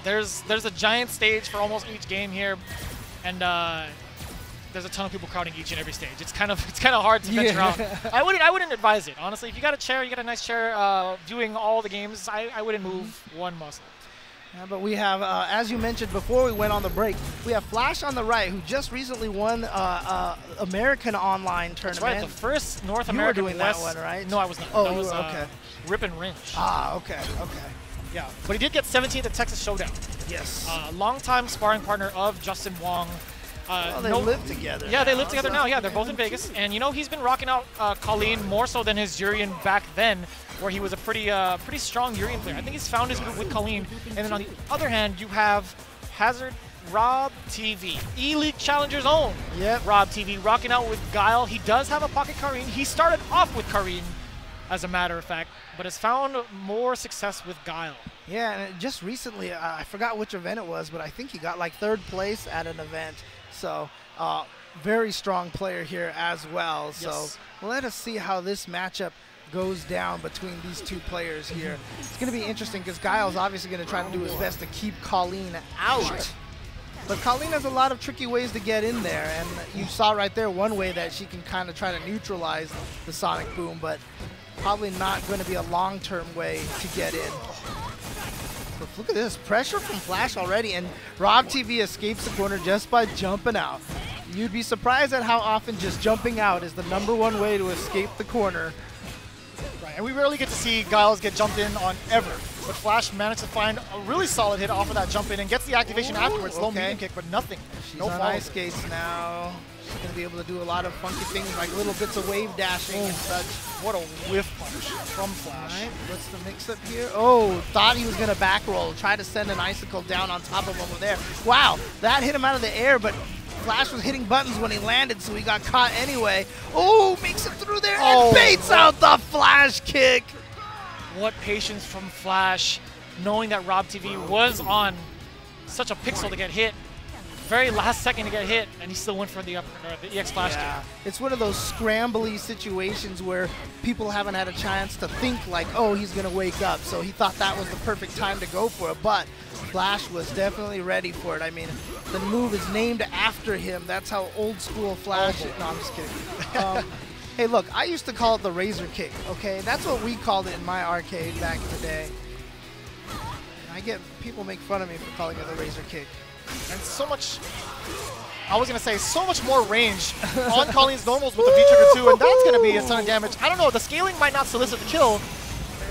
There's a giant stage for almost each game here, and there's a ton of people crowding each and every stage. It's kind of hard to venture out. I wouldn't advise it, honestly. If you got a chair, you got a nice chair, viewing all the games, I wouldn't move one muscle. Yeah, but we have, as you mentioned before we went on the break, we have Flash on the right, who just recently won American Online Tournament. That's right, the first North American. You were doing that one, right? No, I was not. Oh, that was, you were, okay. Rip and Wrench. Ah, okay. Yeah, but he did get 17th at Texas Showdown. Yes. Longtime sparring partner of Justin Wong. Well, they live together. Yeah, they live together now. Yeah, they're both in Vegas. And, you know, he's been rocking out Kolin more so than his Urian back then, where he was a pretty strong Urian player. I think he's found his group with Kolin. And then on the other hand, you have RobTV, E-League Challenger's own. Yep. RobTV rocking out with Guile. He does have a pocket Karin. He started off with Karin, as a matter of fact, but has found more success with Guile. Yeah, and just recently, I forgot which event it was, but I think he got like 3rd place at an event. So, very strong player here as well. Yes. So, let us see how this matchup goes down between these two players here. It's going to be interesting because Guile's obviously going to try to do his best to keep Kolin out. Sure. But Kolin has a lot of tricky ways to get in there, and you saw right there one way that she can kind of try to neutralize the Sonic Boom, but probably not going to be a long-term way to get in. But look at this, pressure from Flash already, and RobTV escapes the corner just by jumping out. You'd be surprised at how often just jumping out is the #1 way to escape the corner. Right, and we rarely get to see Guiles get jumped in on ever. But Flash managed to find a really solid hit off of that jump in and gets the activation afterwards. Low medium kick, but nothing. She's no on ice skates now. She's going to be able to do a lot of funky things like little bits of wave dashing and such. What a whiff punch from Flash. All right, what's the mix-up here? Oh, thought he was going to back roll. Try to send an icicle down on top of him over there. Wow, that hit him out of the air, but Flash was hitting buttons when he landed, so he got caught anyway. Oh, makes it through there and baits out the Flash kick. What patience from Flash, knowing that RobTV was on such a pixel to get hit. Very last second to get hit, and he still went for the EX Flash kick. It's one of those scrambly situations where people haven't had a chance to think like, oh, he's going to wake up. So he thought that was the perfect time to go for it, but Flash was definitely ready for it. I mean, the move is named after him. That's how old school Flash is. No, I'm just kidding. Hey, look, I used to call it the razor kick, okay? That's what we called it in my arcade back in the day. And I get people make fun of me for calling it the razor kick. And so much, I was going to say, so much more range on Kolin's normals with the V-Trigger 2, and that's going to be a ton of damage. I don't know, the scaling might not solicit the kill.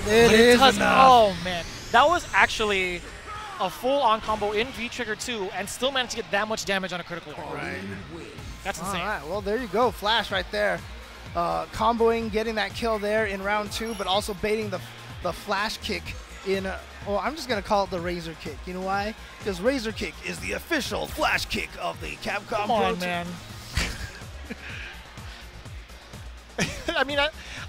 It is enough. Oh, man. That was actually a full-on combo in V-Trigger 2 and still managed to get that much damage on a critical hit. Right. That's insane. All right, well, there you go. Flash right there. Comboing, getting that kill there in round 2, but also baiting the Flash kick in, well, I'm just going to call it the Razor Kick. You know why? Because Razor Kick is the official Flash kick of the Capcom Pro Tour. Come on, man. I mean,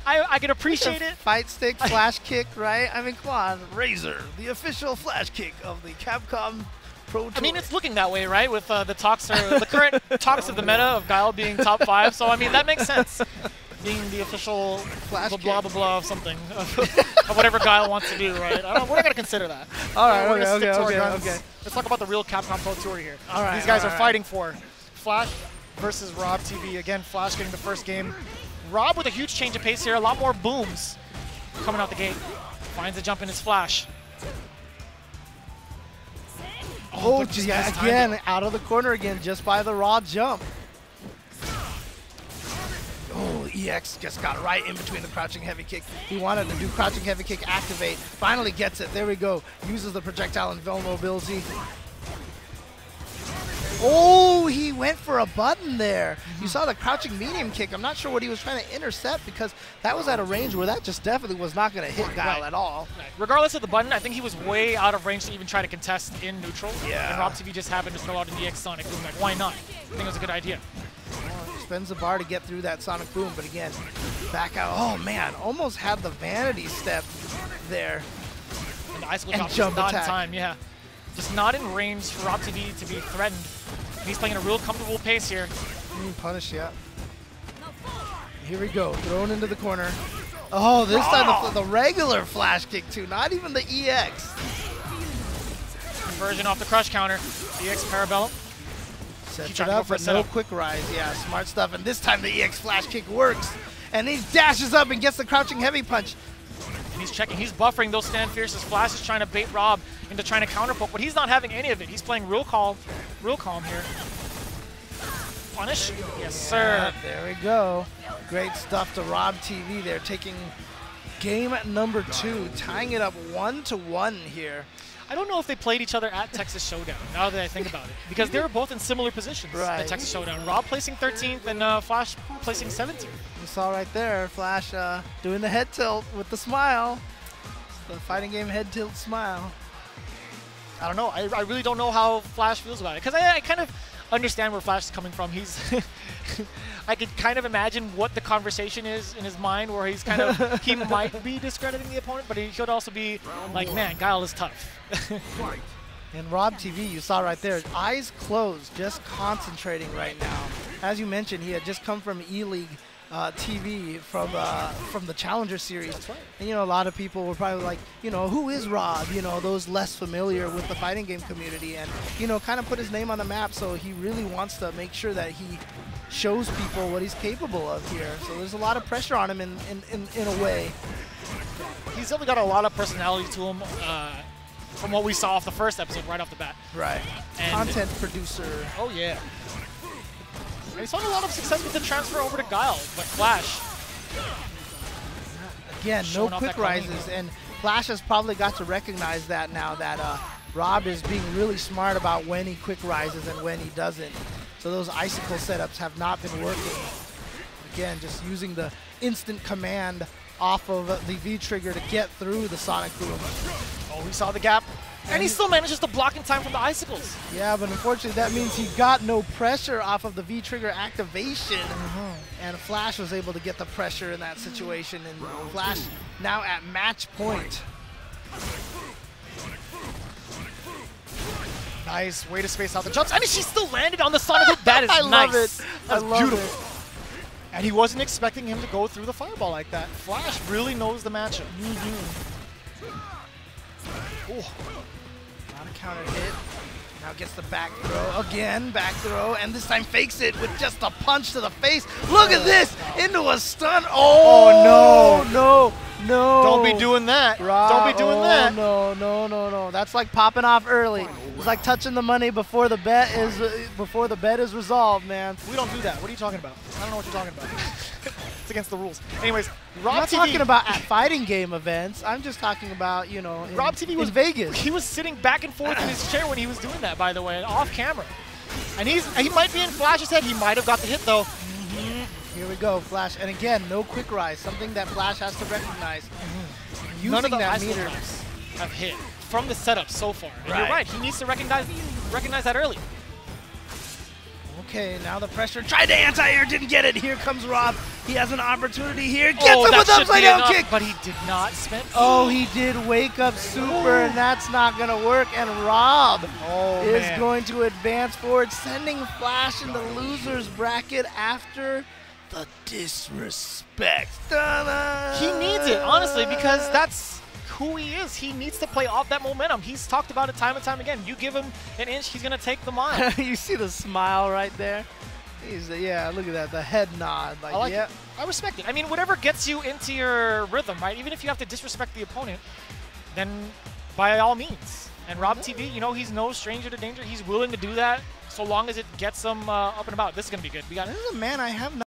I can appreciate it. Fight stick, Flash kick, right? I mean, come on. Razor, the official Flash kick of the Capcom Pro Tour. I mean, it's looking that way, right? With the talks, the current talks of the meta of Guile being top 5. So, I mean, that makes sense. Being the official Flash blah, blah, blah of something, of whatever Guile wants to do, right? We're not going to consider that. All right, we're going to stick to our guns. Okay. Let's talk about the real Capcom Pro Tour here. All right, these guys are fighting for Flash versus RobTV. Again, Flash getting the first game. Rob with a huge change of pace here, a lot more booms coming out the gate. Finds a jump in his Flash. Oh, yeah, again, out of the corner again, just by the raw jump. Oh, EX just got right in between the crouching heavy kick. He wanted to do crouching heavy kick activate. Finally gets it. There we go. Uses the projectile invulnerability. Oh, he went for a button there. You saw the crouching medium kick. I'm not sure what he was trying to intercept because that was at a range where that just definitely was not going to hit Guile at all. Right. Regardless of the button, I think he was way out of range to even try to contest in neutral. Yeah. And RobTV just happened to throw out an EX Sonic Boom. Like, why not? I think it was a good idea. Spends the bar to get through that Sonic Boom, but again, back out. Oh, man, almost had the vanity step there. And the icicle drop just not in time, yeah. Just not in range for RobTV to be threatened. He's playing at a real comfortable pace here. Punish, yeah. Here we go, thrown into the corner. Oh, this time the regular Flash kick too, not even the EX. Conversion off the crush counter. EX Parabellum. Sets it up, but no quick rise. Yeah, smart stuff. And this time the EX flash kick works. And he dashes up and gets the crouching heavy punch. And he's checking. He's buffering those stand fierces. Flash is trying to bait Rob into trying to counter poke, but he's not having any of it. He's playing real calm here. Punish? Yes, sir. There we go. Great stuff to RobTV there, taking game number 2, tying it up 1-1 here. I don't know if they played each other at Texas Showdown, now that I think about it, because they were both in similar positions at Texas Showdown. Rob placing 13th and Flash placing 17th. You saw right there, Flash doing the head tilt with the smile. The fighting game head tilt smile. I don't know. I really don't know how Flash feels about it, because I kind of understand where Flash is coming from. He's I could kind of imagine what the conversation is in his mind, where he's kind of he might be discrediting the opponent, but he should also be like, man, Guile is tough. And RobTV, you saw right there, eyes closed, just concentrating right now. As you mentioned, he had just come from E-League TV from the Challenger Series. That's right. And you know, a lot of people were probably like, you know, who is Rob? You know, those less familiar with the fighting game community, and you know, kind of put his name on the map. So he really wants to make sure that he shows people what he's capable of here. So there's a lot of pressure on him in a way. He's definitely got a lot of personality to him. From what we saw off the first episode, right off the bat. Right. And content producer. Oh, yeah. And he's found a lot of success with the transfer over to Guile, but Flash. Again, no quick rises, and Flash has probably got to recognize that now that Rob is being really smart about when he quick rises and when he doesn't. So those icicle setups have not been working. Again, just using the instant command off of the V-trigger to get through the Sonic Boom. Oh, he saw the gap, and he still manages to block in time from the icicles. Yeah, but unfortunately that means he got no pressure off of the V-trigger activation. And Flash was able to get the pressure in that situation, and Flash now at match point. Nice way to space out the jumps. I mean, she still landed on the Sonic Boom. That is nice. Love it. That's beautiful. And he wasn't expecting him to go through the fireball like that. Flash really knows the matchup. Not a counter hit. Now gets the back throw. Again, back throw. And this time fakes it with just a punch to the face. Look at this! Into a stun. Oh, no. Don't be doing that. Don't be doing that. No. That's like popping off early. It's like touching the money before the bet is resolved, man. We don't do that. What are you talking about? I don't know what you're talking about. It's against the rules. Anyways, I'm not talking about at fighting game events. I'm just talking about, you know, RobTV was in Vegas. He was sitting back and forth in his chair when he was doing that, by the way, off camera. And he might be in Flash's head. He might have got the hit though. Here we go, Flash. And again, no quick rise, something that Flash has to recognize. None of the that meter have hit from the setup so far. And you're right, he needs to recognize that early. Okay, now the pressure. Tried to anti-air, didn't get it. Here comes Rob. He has an opportunity here. Gets him with upside down kick. But he did not spend. Oh, he did wake up super, and that's not going to work. And Rob is going to advance forward, sending Flash in the loser's bracket after the disrespect. He needs it, honestly, because that's who he is. He needs to play off that momentum. He's talked about it time and time again. You give him an inch, he's going to take the mile. You see the smile right there? Yeah, look at that, the head nod. Like, I like it. I respect it. I mean, whatever gets you into your rhythm, right? Even if you have to disrespect the opponent, then by all means. And RobTV, you know, he's no stranger to danger. He's willing to do that so long as it gets him up and about. This is going to be good. This is a man I have not